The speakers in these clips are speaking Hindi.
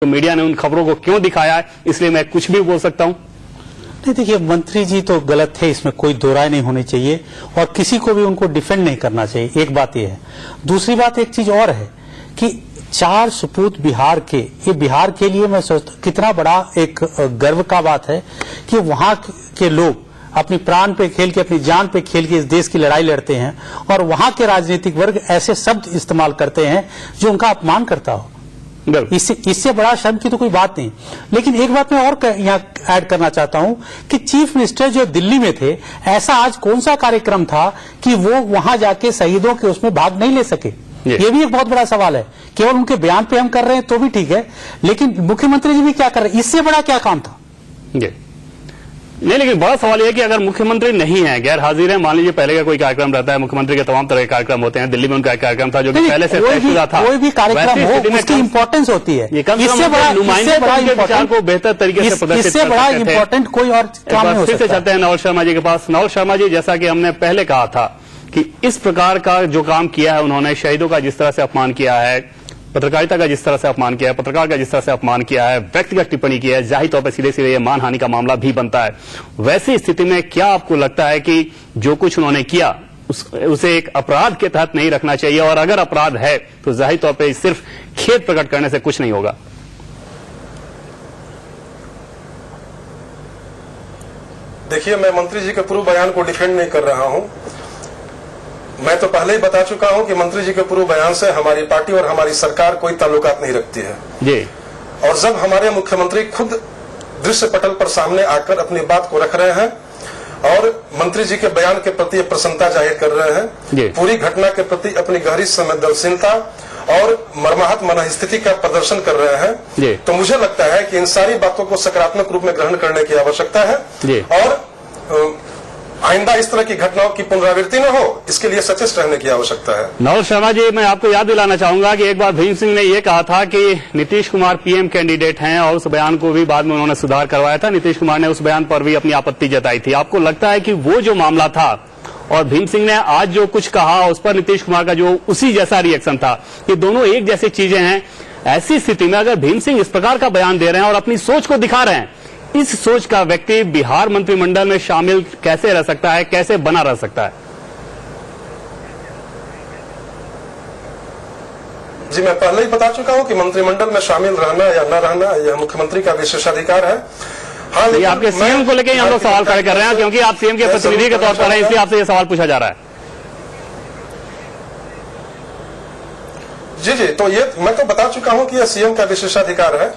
तो मीडिया ने उन खबरों को क्यों दिखाया है, इसलिए मैं कुछ भी बोल सकता हूं। नहीं, देखिए, मंत्री जी तो गलत है, इसमें कोई दो राय नहीं होनी चाहिए और किसी को भी उनको डिफेंड नहीं करना चाहिए। एक बात यह है। दूसरी बात एक चीज और है कि 4 सपूत बिहार के, ये बिहार के लिए मैं सोचता हूं कितना बड़ा एक गर्व का बात है कि वहां के लोग अपनी प्राण पे खेल के, अपनी जान पे खेल के इस देश की लड़ाई लड़ते हैं और वहां के राजनीतिक वर्ग ऐसे शब्द इस्तेमाल करते हैं जो उनका अपमान करता हो। इससे बड़ा शर्म की तो कोई बात नहीं। लेकिन एक बात मैं और यहाँ ऐड करना चाहता हूं कि चीफ मिनिस्टर जो दिल्ली में थे, ऐसा आज कौन सा कार्यक्रम था कि वो वहां जाके शहीदों के उसमें भाग नहीं ले सके? ये भी एक बहुत बड़ा सवाल है। केवल उनके बयान पे हम कर रहे हैं तो भी ठीक है, लेकिन मुख्यमंत्री जी भी क्या कर रहे हैं? इससे बड़ा क्या काम था? नहीं, लेकिन बड़ा सवाल यह है कि अगर मुख्यमंत्री नहीं है, गैर हाजिर है, मान लीजिए पहले का कोई कार्यक्रम रहता है, मुख्यमंत्री के तमाम तरह के कार्यक्रम होते हैं, दिल्ली में उनका कार्यक्रम था जो कि पहले से तय शुदा था, कोई भी कार्यक्रम हो उसकी इंपॉर्टेंस होती है। इससे बड़ा नुमाइंदे के विचार को बेहतर तरीके से प्रदर्शित इससे बड़ा इंपॉर्टेंट कोई और काम नहीं हो सकता। फिर से चलते हैं नवल शर्मा जी के पास। नवल शर्मा जी, जैसा कि हमने पहले कहा था कि इस प्रकार का जो काम किया है उन्होंने, शहीदों का जिस तरह से अपमान किया है, पत्रकारिता का जिस तरह से अपमान किया है, पत्रकार का जिस तरह से अपमान किया है, व्यक्तिगत टिप्पणी की है, जाहिर तौर पर सीधे सीधे ये मानहानि का मामला भी बनता है। वैसी स्थिति में क्या आपको लगता है कि जो कुछ उन्होंने किया उसे एक अपराध के तहत नहीं रखना चाहिए, और अगर अपराध है तो जाहिर तौर पर सिर्फ खेद प्रकट करने से कुछ नहीं होगा? देखिए, मैं मंत्री जी के पूर्व बयान को डिफेंड नहीं कर रहा हूं। मैं तो पहले ही बता चुका हूं कि मंत्री जी के पूर्व बयान से हमारी पार्टी और हमारी सरकार कोई ताल्लुकात नहीं रखती है जी। और जब हमारे मुख्यमंत्री खुद दृश्य पटल पर सामने आकर अपनी बात को रख रहे हैं और मंत्री जी के बयान के प्रति प्रसन्नता जाहिर कर रहे हैं, पूरी घटना के प्रति अपनी गहरी संवेदनशीलता और मर्माहत मनस्थिति का प्रदर्शन कर रहे हैं, तो मुझे लगता है कि इन सारी बातों को सकारात्मक रूप में ग्रहण करने की आवश्यकता है और आइंदा इस तरह की घटनाओं की पुनरावृत्ति न हो, इसके लिए सचेत रहने की आवश्यकता है। नवल शर्मा जी, मैं आपको याद दिलाना चाहूंगा कि एक बार भीम सिंह ने यह कहा था कि नीतीश कुमार पीएम कैंडिडेट हैं, और उस बयान को भी बाद में उन्होंने सुधार करवाया था। नीतीश कुमार ने उस बयान पर भी अपनी आपत्ति जताई थी। आपको लगता है कि वो जो मामला था और भीम सिंह ने आज जो कुछ कहा उस पर नीतीश कुमार का जो उसी जैसा रिएक्शन था, ये दोनों एक जैसी चीजें हैं? ऐसी स्थिति में अगर भीम सिंह इस प्रकार का बयान दे रहे हैं और अपनी सोच को दिखा रहे हैं, इस सोच का व्यक्ति बिहार मंत्रिमंडल में शामिल कैसे रह सकता है, कैसे बना रह सकता है? जी, मैं पहले ही बता चुका हूं कि मंत्रिमंडल में शामिल रहना या न रहना यह मुख्यमंत्री का विशेषाधिकार है। हाँ, ये आपके सीएम को लेकर हम लोग सवाल खड़े कर रहे हैं, क्योंकि आप सीएम के प्रतिनिधि के तौर पर हैं, इसलिए आपसे ये सवाल पूछा जा रहा है। जी, तो ये मैं तो बता चुका हूं कि यह सीएम का विशेषाधिकार है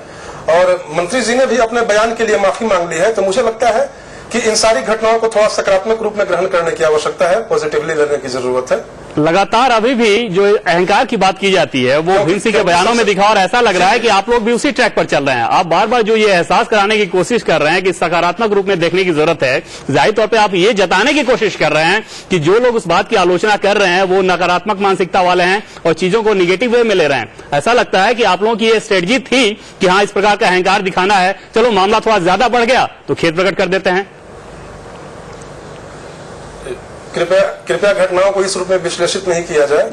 और मंत्री जी ने भी अपने बयान के लिए माफी मांग ली है। तो मुझे लगता है कि इन सारी घटनाओं को थोड़ा सकारात्मक रूप में ग्रहण करने की आवश्यकता है, पॉजिटिवली लेने की जरूरत है। लगातार अभी भी जो अहंकार की बात की जाती है वो भीम सिंह के बयानों में दिखा, और ऐसा लग रहा है कि आप लोग भी उसी ट्रैक पर चल रहे हैं। आप बार बार जो ये एहसास कराने की कोशिश कर रहे हैं कि सकारात्मक रूप में देखने की जरूरत है, जाहिर तौर पे आप ये जताने की कोशिश कर रहे हैं कि जो लोग उस बात की आलोचना कर रहे हैं वो नकारात्मक मानसिकता वाले हैं और चीजों को निगेटिव वे में ले रहे हैं। ऐसा लगता है कि आप लोगों की ये स्ट्रेटजी थी कि हाँ, इस प्रकार का अहंकार दिखाना है, चलो मामला थोड़ा ज्यादा बढ़ गया तो खेद प्रकट कर देते हैं। कृपया घटनाओं को इस रूप में विश्लेषित नहीं किया जाए।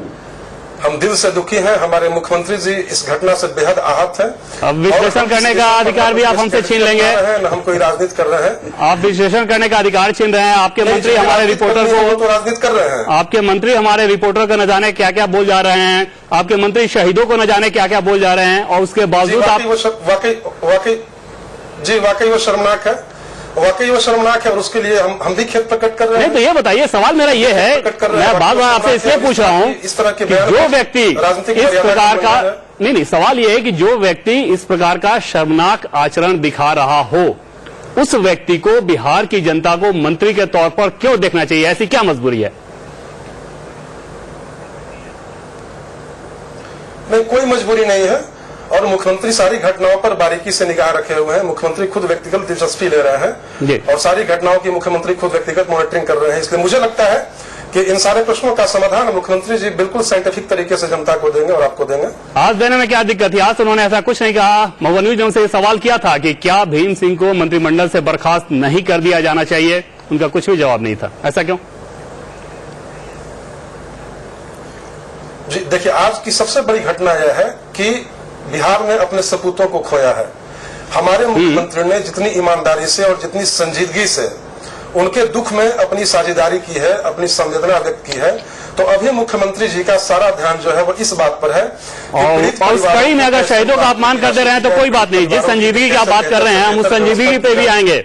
हम दिल से दुखी हैं, हमारे मुख्यमंत्री जी इस घटना से बेहद आहत हैं। अब विश्लेषण करने का अधिकार भी आप हमसे छीन लेंगे। न हम कोई राजनीति कर रहे हैं। आप विश्लेषण करने का अधिकार छीन रहे हैं। आपके मंत्री हमारे रिपोर्टर को तो राजनीति कर रहे हैं। आपके मंत्री हमारे रिपोर्टर को न जाने क्या क्या बोल जा रहे हैं, आपके मंत्री शहीदों को न जाने क्या क्या बोल जा रहे हैं, और उसके बावजूद आप वाकई वो शर्मनाक है, वाकई वो शर्मनाक है और उसके लिए हम भी खेद प्रकट कर रहे हैं। नहीं, तो ये बताइए, सवाल मेरा ये है, मैं बार बार आपसे इसलिए पूछ रहा हूं इस तरह के जो व्यक्ति इस प्रकार का नहीं, सवाल ये है कि जो व्यक्ति इस प्रकार का शर्मनाक आचरण दिखा रहा हो, उस व्यक्ति को बिहार की जनता को मंत्री के तौर पर क्यों देखना चाहिए? ऐसी क्या मजबूरी है? नहीं, कोई मजबूरी नहीं है और मुख्यमंत्री सारी घटनाओं पर बारीकी से निगाह रखे हुए हैं। मुख्यमंत्री खुद व्यक्तिगत दिलचस्पी ले रहे हैं और सारी घटनाओं की मुख्यमंत्री खुद व्यक्तिगत मॉनिटरिंग कर रहे हैं। इसलिए मुझे लगता है कि इन सारे प्रश्नों का समाधान मुख्यमंत्री जी बिल्कुल साइंटिफिक तरीके से जनता को देंगे और आपको देंगे। आज देने में क्या दिक्कत थी? आज तो उन्होंने ऐसा कुछ नहीं कहा। महुआ न्यूज ने उनसे सवाल किया था कि क्या भीम सिंह को मंत्रिमंडल से बर्खास्त नहीं कर दिया जाना चाहिए, उनका कुछ भी जवाब नहीं था। ऐसा क्यों? जी देखिए, आज की सबसे बड़ी घटना यह है कि बिहार ने अपने सपूतों को खोया है। हमारे मुख्यमंत्री ने जितनी ईमानदारी से और जितनी संजीदगी से उनके दुख में अपनी साझेदारी की है, अपनी संवेदना व्यक्त की है, तो अभी मुख्यमंत्री जी का सारा ध्यान जो है वो इस बात पर है और उस कड़ी में अगर शहीदों का अपमान करते रहे तो कोई बात नहीं। जिस संजीदगी की आप बात कर रहे हैं हम उस संजीदगी पे भी आएंगे,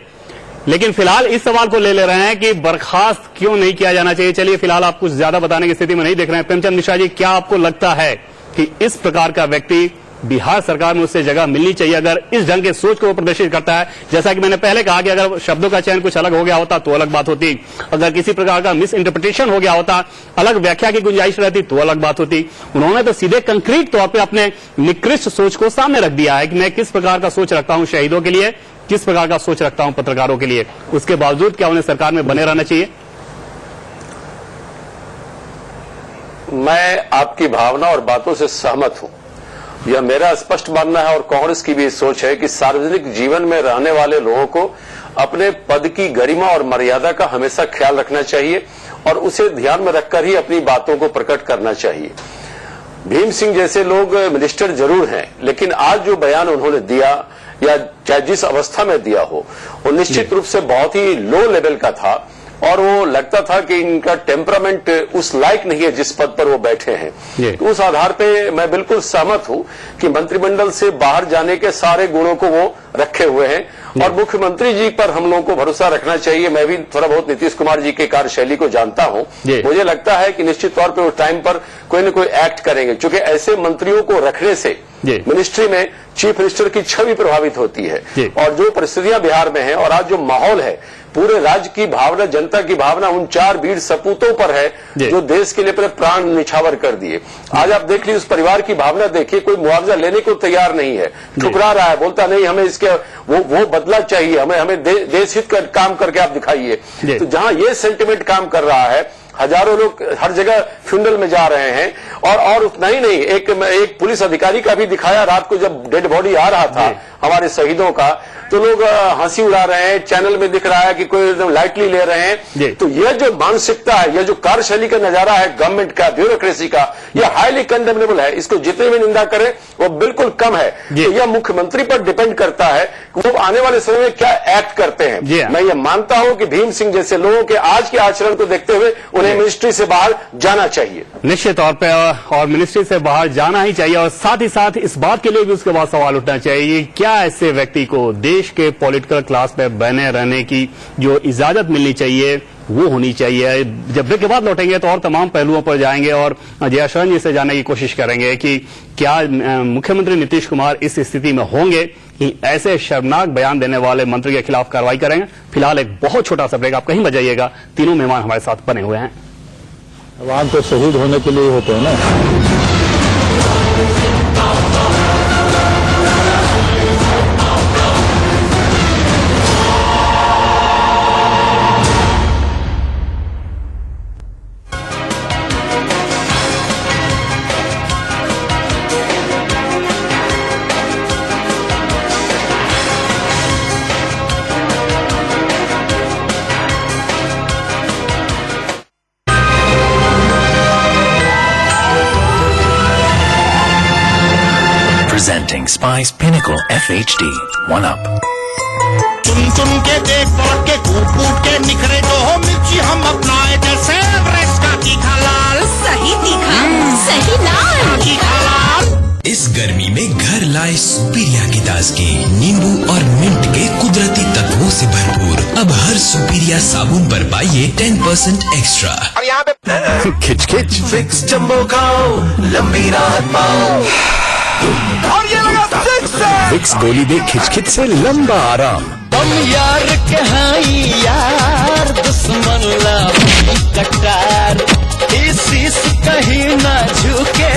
लेकिन फिलहाल इस सवाल को ले रहे हैं कि बर्खास्त क्यों नहीं किया जाना चाहिए। चलिए फिलहाल आप कुछ ज्यादा बताने की स्थिति में नहीं देख रहे हैं। प्रेमचंद मिश्रा जी, क्या आपको लगता है कि इस प्रकार का व्यक्ति बिहार सरकार में उससे जगह मिलनी चाहिए अगर इस ढंग के सोच को प्रदर्शित करता है? जैसा कि मैंने पहले कहा कि अगर शब्दों का चयन कुछ अलग हो गया होता तो अलग बात होती, अगर किसी प्रकार का मिस इंटरप्रिटेशन हो गया होता, अलग व्याख्या की गुंजाइश रहती तो अलग बात होती। उन्होंने तो सीधे कंक्रीट तौर पर अपने निकृष्ट सोच को सामने रख दिया है कि मैं किस प्रकार का सोच रखता हूं शहीदों के लिए, किस प्रकार का सोच रखता हूं पत्रकारों के लिए। उसके बावजूद क्या उन्हें सरकार में बने रहना चाहिए? मैं आपकी भावना और बातों से सहमत हूं। यह मेरा स्पष्ट मानना है और कांग्रेस की भी सोच है कि सार्वजनिक जीवन में रहने वाले लोगों को अपने पद की गरिमा और मर्यादा का हमेशा ख्याल रखना चाहिए और उसे ध्यान में रखकर ही अपनी बातों को प्रकट करना चाहिए। भीम सिंह जैसे लोग मिनिस्टर जरूर हैं, लेकिन आज जो बयान उन्होंने दिया या चाहे जिस अवस्था में दिया हो, वो निश्चित रूप से बहुत ही लो लेवल का था और वो लगता था कि इनका टेम्परामेंट उस लायक नहीं है जिस पद पर वो बैठे हैं। तो उस आधार पे मैं बिल्कुल सहमत हूं कि मंत्रिमंडल से बाहर जाने के सारे गुणों को वो रखे हुए हैं और मुख्यमंत्री जी पर हम लोगों को भरोसा रखना चाहिए। मैं भी थोड़ा बहुत नीतीश कुमार जी के कार्यशैली को जानता हूं, मुझे लगता है कि निश्चित तौर पर उस टाइम पर कोई न कोई एक्ट करेंगे, क्योंकि ऐसे मंत्रियों को रखने से मिनिस्ट्री में चीफ मिनिस्टर की छवि प्रभावित होती है। और जो परिस्थितियां बिहार में हैं और आज जो माहौल है, पूरे राज्य की भावना, जनता की भावना उन 4 वीर सपूतों पर है जो देश के लिए अपने प्राण निछावर कर दिए। आज आप देख लीजिए, उस परिवार की भावना देखिए, कोई मुआवजा लेने को तैयार नहीं है, ठुकरा रहा है, बोलता नहीं हमें इसके वो बदला चाहिए, हमें देश हित का काम करके आप दिखाइए। तो जहां ये सेंटिमेंट काम कर रहा है, हजारों लोग हर जगह फ्यूनरल में जा रहे हैं और उतना ही नहीं, एक पुलिस अधिकारी का भी दिखाया रात को जब डेड बॉडी आ रहा था हमारे शहीदों का, तो लोग हंसी उड़ा रहे हैं, चैनल में दिख रहा है कि कोई एकदम लाइटली ले रहे हैं। तो यह जो मानसिकता है, यह जो कार्यशैली का नजारा है गवर्नमेंट का, ब्यूरोक्रेसी का, यह हाईली कंडेमनेबल है। इसको जितने भी निंदा करें वो बिल्कुल कम है। तो यह मुख्यमंत्री पर डिपेंड करता है कि वो आने वाले समय में क्या एक्ट करते हैं। मैं ये मानता हूं कि भीम सिंह जैसे लोगों के आज के आचरण को देखते हुए उन्हें मिनिस्ट्री से बाहर जाना चाहिए, निश्चित तौर पर, और मिनिस्ट्री से बाहर जाना ही चाहिए। और साथ ही साथ इस बात के लिए भी उसके बाद सवाल उठना चाहिए, क्या ऐसे व्यक्ति को देश के पॉलिटिकल क्लास में बने रहने की जो इजाजत मिलनी चाहिए वो होनी चाहिए। जब ब्रेक के बाद लौटेंगे तो और तमाम पहलुओं पर जाएंगे और जया शरण जी से जानने की कोशिश करेंगे कि क्या मुख्यमंत्री नीतीश कुमार इस स्थिति में होंगे कि ऐसे शर्मनाक बयान देने वाले मंत्री के खिलाफ कार्रवाई करेंगे। फिलहाल एक बहुत छोटा सा ब्रेक, आप कहीं मत जाइएगा। तीनों मेहमान हमारे साथ बने हुए हैं। जवान तो शहीद होने के लिए होते हैं ना। Presenting Spice Pinnacle FHD 1UP। चुन चुन के देख पलट के कूट कूट के निखरे जो हो मिर्ची हम अपनाए जैसे एवरेस्ट का तीखा लाल, सही तीखा सही लाल, तीखा लाल। इस गर्मी में घर लाए सुपीरिया की ताजगी, नींबू और मिंट के कुदरती तत्वों से भरपूर। अब हर सुपीरिया साबुन पर पाइए 10% एक्स्ट्रा। और यहाँ पे खिच खिच फिक्स जंबो खाओ, लंबी राहत पाओ। और ये लगा फिक्स गोली दे खिचखिच से लंबा आराम। हम यार कहाई यार दुश्मन ला कटार, इस कहीं ना झुके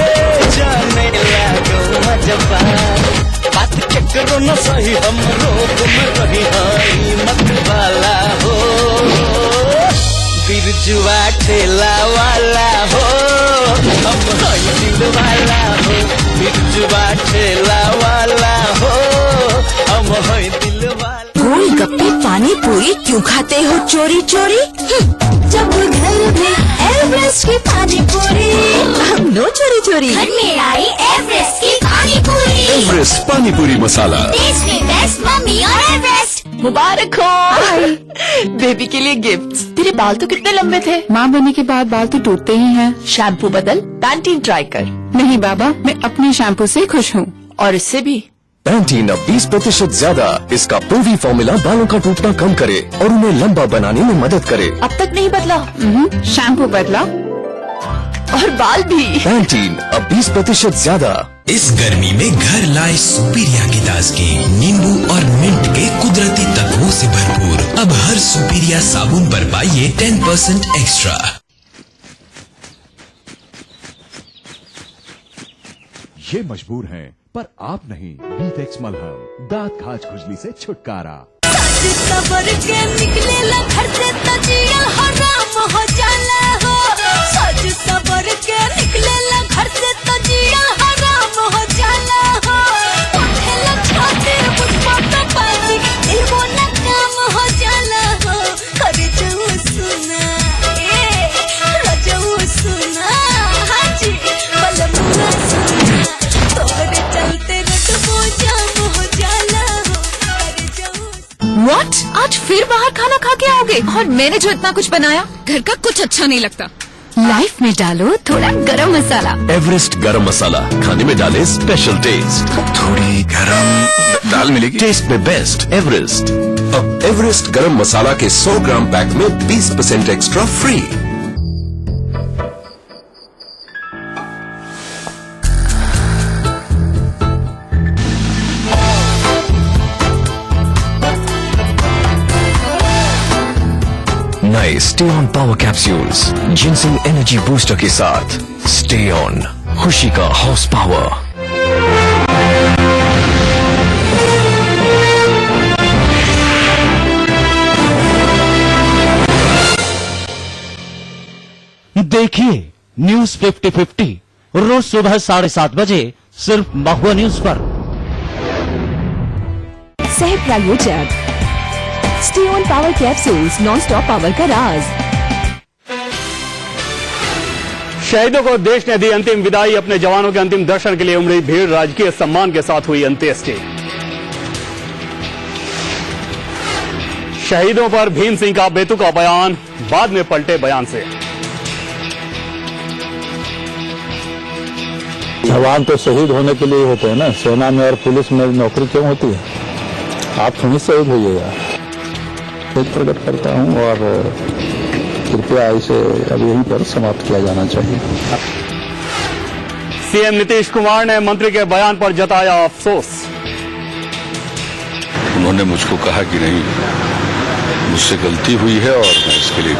जाने लगो मजबार। बात के करो न सही हम रोग में रही हाई मत वाला हो, बिरजुआ ठेला वाला हो, हम दिल वाला हो, बिरजुआ ठेला वाला हो, हम दिल वाला। गोलगप्पे पानी पूरी क्यों खाते हो चोरी चोरी? जब घर में एवरेस्ट की पानी पूरी, नो चोरी चोरी, घर में आई एवरेस्ट की पानी पूरी। एवरेस्ट पानी पूरी मसाला, टेस्ट में बेस्ट मम्मी और एवरेस्ट। मुबारक हो बेबी के लिए गिफ्ट्स। तेरे बाल तो कितने लंबे थे। माँ बनने के बाद बाल तो टूटते ही हैं। शैम्पू बदल, पैंटीन ट्राई कर। नहीं बाबा, मैं अपने शैम्पू से खुश हूँ और इससे भी। पैंटीन अब 20% ज्यादा। इसका पूरी फॉर्मूला बालों का टूटना कम करे और उन्हें लंबा बनाने में मदद करे। अब तक नहीं बदला। शैम्पू बदला और बाल भी। पैंटीन अब 20% ज्यादा। इस गर्मी में घर लाए सुपीरिया की ताजगी, नींबू और मिंट के कुदरती तत्वों से भरपूर। अब हर सुपीरिया साबुन पर पाइए 10% एक्स्ट्रा। ये मजबूर हैं पर आप नहीं। बीटेक्स मलहम, दांत खाज खुजली से छुटकारा। सबर के निकले ला घर से तजिया हराम हो जाला हो। सज सबर के निकले ला घर से तजिया हराम हो जाला हो। पखेला छाते बुझपा तो पानी इल्मो न काम हो जाला हो। करे जाऊ सुना ए रजाऊ सुना हाजी बलमुना सुना। तोरे चलते रटबो जाम हो जाला हो। करे जाऊ व्हाट? आज फिर बाहर खाना खा के आओगे? और मैंने जो इतना कुछ बनाया, घर का कुछ अच्छा नहीं लगता। लाइफ में डालो थोड़ा गरम मसाला। एवरेस्ट गरम मसाला, खाने में डाले स्पेशल टेस्ट। थोड़ी गरम दाल मिलेगी, टेस्ट में बेस्ट एवरेस्ट। अब एवरेस्ट गरम मसाला के 100 ग्राम पैक में 20% एक्स्ट्रा फ्री। नए stay on power capsules ginseng energy booster के साथ। स्टे ऑन, खुशी का हॉर्स पावर। देखिए न्यूज 50-50 रोज सुबह 7:30 बजे सिर्फ महुआ न्यूज पर। सह प्रायोजक stay on power capsules, non stop power का राज। शहीदों को देश ने दी अंतिम विदाई। अपने जवानों के अंतिम दर्शन के लिए उमड़ी भीड़। राजकीय सम्मान के साथ हुई अंत्येष्टि। शहीदों पर भीम सिंह का बेतुका बयान, बाद में पलटे बयान से। जवान तो शहीद होने के लिए होते हैं ना। सेना में और पुलिस में नौकरी क्यों होती है? आप थोड़ी शहीद होइएगा। प्रकट करता हूं और कृपया इसे अब यहीं पर समाप्त किया जाना चाहिए। सीएम नीतीश कुमार ने मंत्री के बयान पर जताया अफसोस। उन्होंने मुझको कहा कि नहीं, मुझसे गलती हुई है और मैं इसके लिए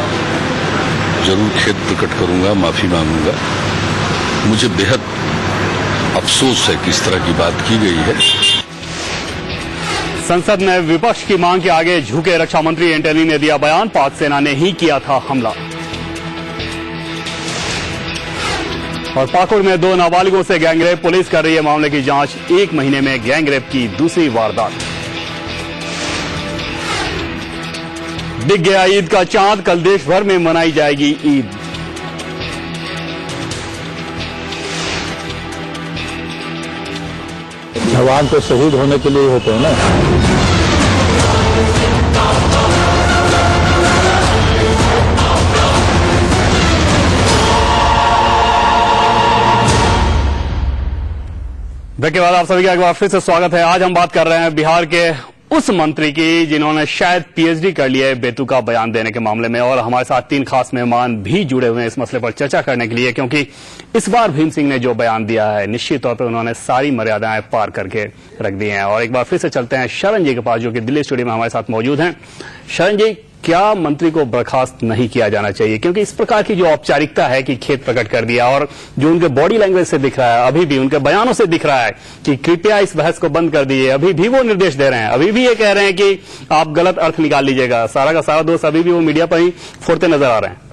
जरूर खेद प्रकट करूंगा, माफी मांगूंगा। मुझे बेहद अफसोस है कि इस तरह की बात की गई है। संसद में विपक्ष की मांग के आगे झुके रक्षा मंत्री एंटनी ने दिया बयान। पाक सेना ने ही किया था हमला। और पाकुड़ में 2 नाबालिगों से गैंगरेप, पुलिस कर रही है मामले की जांच। 1 महीने में गैंगरेप की दूसरी वारदात। दिख गया ईद का चांद, कल देश भर में मनाई जाएगी ईद। जवान तो शहीद होने के लिए होते हैं ना। ब्रेक के बाद आप सभी का एक बार फिर से स्वागत है। आज हम बात कर रहे हैं बिहार के उस मंत्री की जिन्होंने शायद पीएचडी कर लिया है बेतुका बयान देने के मामले में। और हमारे साथ 3 खास मेहमान भी जुड़े हुए हैं इस मसले पर चर्चा करने के लिए, क्योंकि इस बार भीम सिंह ने जो बयान दिया है निश्चित तौर पर उन्होंने सारी मर्यादाएं पार करके रख दी हैं। और एक बार फिर से चलते हैं शरण जी के पास, जो कि दिल्ली स्टूडियो में हमारे साथ मौजूद हैं। शरण जी, क्या मंत्री को बर्खास्त नहीं किया जाना चाहिए? क्योंकि इस प्रकार की जो औपचारिकता है कि खेद प्रकट कर दिया, और जो उनके बॉडी लैंग्वेज से दिख रहा है, अभी भी उनके बयानों से दिख रहा है कि कृपया इस बहस को बंद कर दीजिए, अभी भी वो निर्देश दे रहे हैं, अभी भी ये कह रहे हैं कि आप गलत अर्थ निकाल लीजिएगा। सारा का सारा दोष अभी भी वो मीडिया पर ही फोड़ते नजर आ रहे हैं।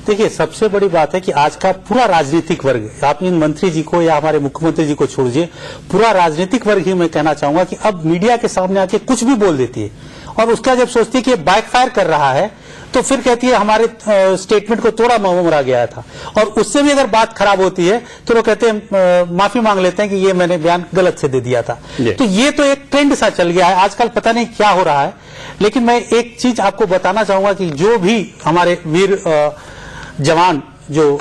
देखिए, सबसे बड़ी बात है कि आज का पूरा राजनीतिक वर्ग, आप इन मंत्री जी को या हमारे मुख्यमंत्री जी को छोड़ दीजिए, पूरा राजनीतिक वर्ग ही मैं कहना चाहूंगा कि अब मीडिया के सामने आके कुछ भी बोल देती है, और उसका जब सोचती है कि ये बैकफायर कर रहा है, तो फिर कहती है हमारे स्टेटमेंट को तोड़ा मरा गया था, और उससे भी अगर बात खराब होती है तो वो कहते हैं माफी मांग लेते हैं कि ये मैंने बयान गलत से दे दिया था। तो ये तो एक ट्रेंड सा चल गया है आजकल, पता नहीं क्या हो रहा है। लेकिन मैं एक चीज आपको बताना चाहूंगा कि जो भी हमारे वीर जवान जो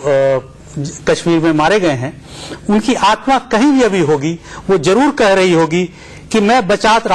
कश्मीर में मारे गए हैं, उनकी आत्मा कहीं भी अभी होगी, वो जरूर कह रही होगी कि मैं बचात